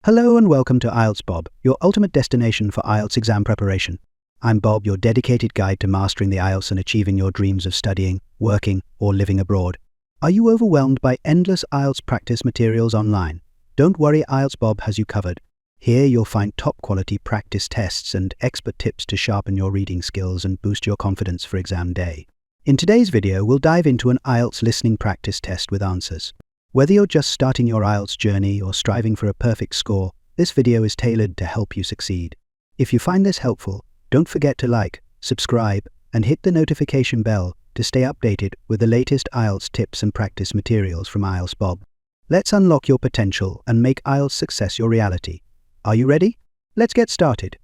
Hello and welcome to IELTS Bob, your ultimate destination for IELTS exam preparation. I'm Bob, your dedicated guide to mastering the IELTS and achieving your dreams of studying, working, or living abroad. Are you overwhelmed by endless IELTS practice materials online? Don't worry, IELTS Bob has you covered. Here you'll find top-quality practice tests and expert tips to sharpen your reading skills and boost your confidence for exam day. In today's video, we'll dive into an IELTS listening practice test with answers. Whether you're just starting your IELTS journey or striving for a perfect score, this video is tailored to help you succeed. If you find this helpful, don't forget to like, subscribe, and hit the notification bell to stay updated with the latest IELTS tips and practice materials from IELTS Bob. Let's unlock your potential and make IELTS success your reality. Are you ready? Let's get started.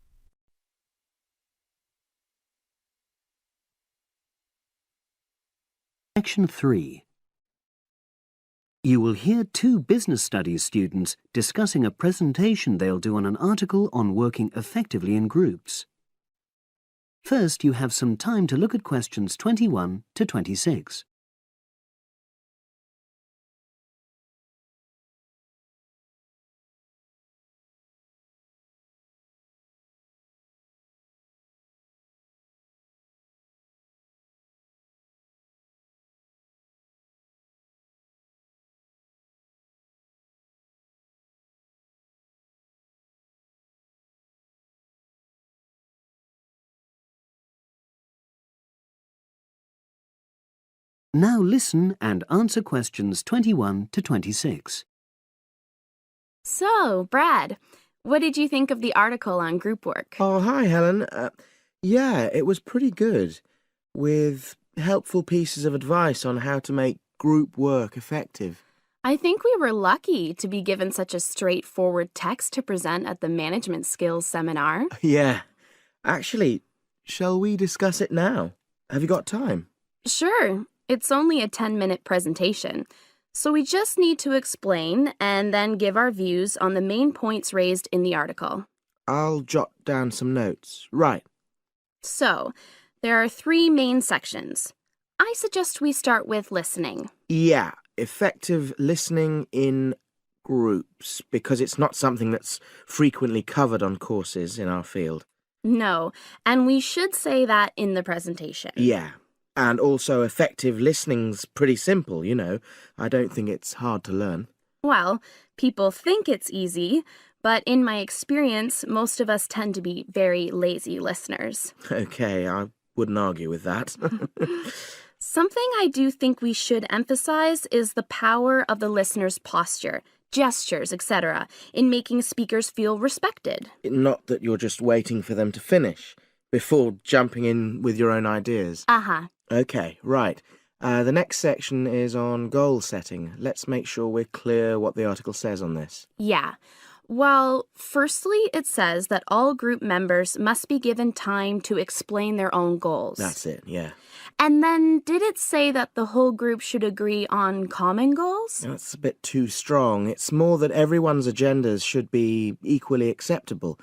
Section 3. You will hear two business studies students discussing a presentation they'll do on an article on working effectively in groups. First, you have some time to look at questions 21 to 26. Now listen and answer questions 21 to 26. So, Brad, what did you think of the article on group work? Oh, hi, Helen. Yeah, it was pretty good, with helpful pieces of advice on how to make group work effective. I think we were lucky to be given such a straightforward text to present at the management skills seminar. Yeah. Actually, shall we discuss it now? Have you got time? Sure, it's only a 10-minute presentation, so we just need to explain and then give our views on the main points raised in the article. I'll jot down some notes. Right. So, there are 3 main sections. I suggest we start with listening. Yeah, effective listening in groups, because it's not something that's frequently covered on courses in our field. No, and we should say that in the presentation. Yeah. And also effective listening's pretty simple, you know. I don't think it's hard to learn. Well, people think it's easy, but in my experience, most of us tend to be very lazy listeners. Okay, I wouldn't argue with that. Something I do think we should emphasize is the power of the listener's posture, gestures, etc., in making speakers feel respected. Not that you're just waiting for them to finish before jumping in with your own ideas. Uh-huh. Okay, right. The next section is on goal setting. Let's make sure we're clear what the article says on this. Yeah. Well, firstly, it says that all group members must be given time to explain their own goals. That's it, yeah. And then, did it say that the whole group should agree on common goals? That's a bit too strong. It's more that everyone's agendas should be equally acceptable.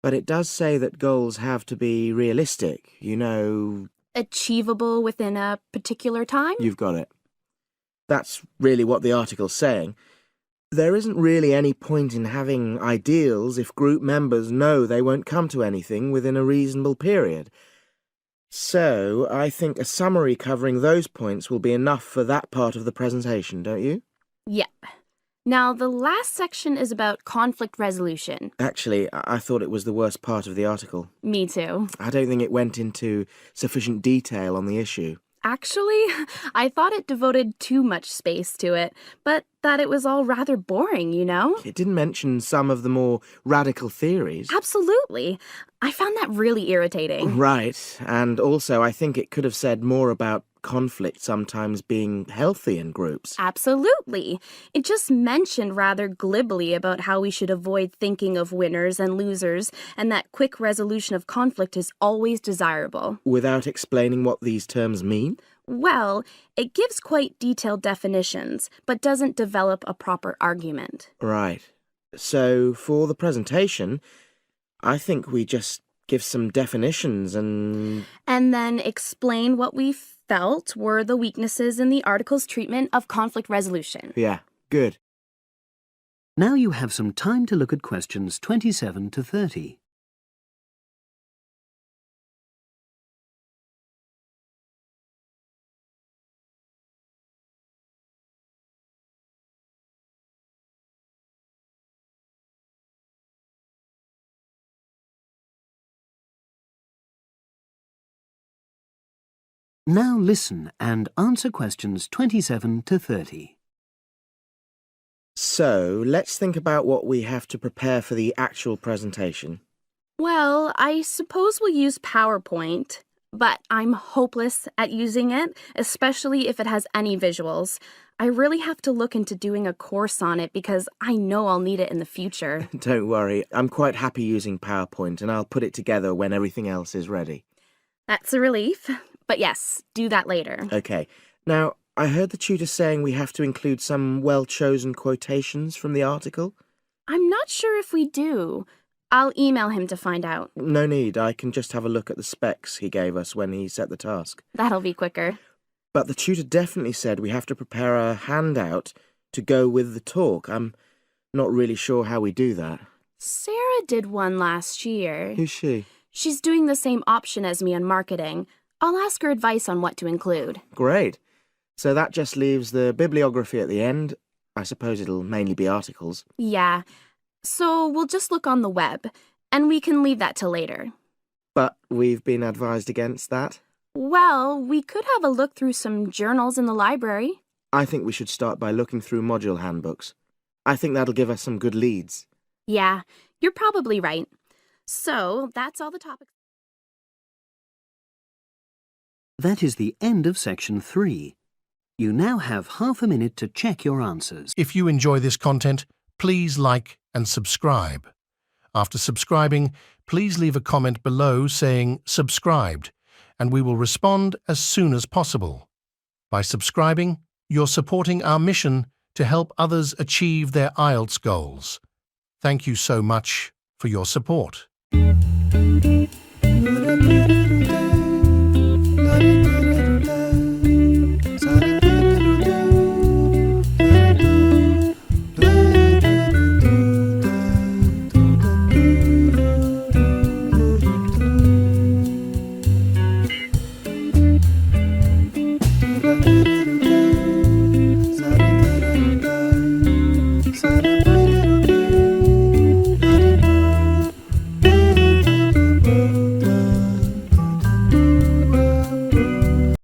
But it does say that goals have to be realistic, you know. Achievable within a particular time? You've got it. That's really what the article's saying. There isn't really any point in having ideals if group members know they won't come to anything within a reasonable period. So, I think a summary covering those points will be enough for that part of the presentation, don't you? Yep. Now, the last section is about conflict resolution. Actually, I thought it was the worst part of the article. Me too. I don't think it went into sufficient detail on the issue. Actually, I thought it devoted too much space to it, but that it was all rather boring, you know? It didn't mention some of the more radical theories. Absolutely. I found that really irritating. Right, and also I think it could have said more about conflict sometimes being healthy in groups. Absolutely. It just mentioned rather glibly about how we should avoid thinking of winners and losers, and that quick resolution of conflict is always desirable. Without explaining what these terms mean? Well, it gives quite detailed definitions, but doesn't develop a proper argument. Right. So, for the presentation, I think we just give some definitions and then explain what we felt were the weaknesses in the article's treatment of conflict resolution. Yeah, good. Now you have some time to look at questions 27 to 30. Now listen and answer questions 27 to 30. So, let's think about what we have to prepare for the actual presentation. Well, I suppose we'll use PowerPoint, but I'm hopeless at using it, especially if it has any visuals. I really have to look into doing a course on it because I know I'll need it in the future. Don't worry, I'm quite happy using PowerPoint and I'll put it together when everything else is ready. That's a relief. But yes, do that later. Okay. Now, I heard the tutor saying we have to include some well-chosen quotations from the article. I'm not sure if we do. I'll email him to find out. No need, I can just have a look at the specs he gave us when he set the task. That'll be quicker. But the tutor definitely said we have to prepare a handout to go with the talk. I'm not really sure how we do that. Sarah did one last year. Who's she? She's doing the same option as me on marketing. I'll ask her advice on what to include. Great. So that just leaves the bibliography at the end. I suppose it'll mainly be articles. Yeah. So we'll just look on the web, and we can leave that till later. But we've been advised against that. Well, we could have a look through some journals in the library. I think we should start by looking through module handbooks. I think that'll give us some good leads. Yeah, you're probably right. So that's all the topics. That is the end of section 3. You now have half a minute to check your answers. If you enjoy this content, please like and subscribe. After subscribing, please leave a comment below saying subscribed, and we will respond as soon as possible. By subscribing, you're supporting our mission to help others achieve their IELTS goals. Thank you so much for your support.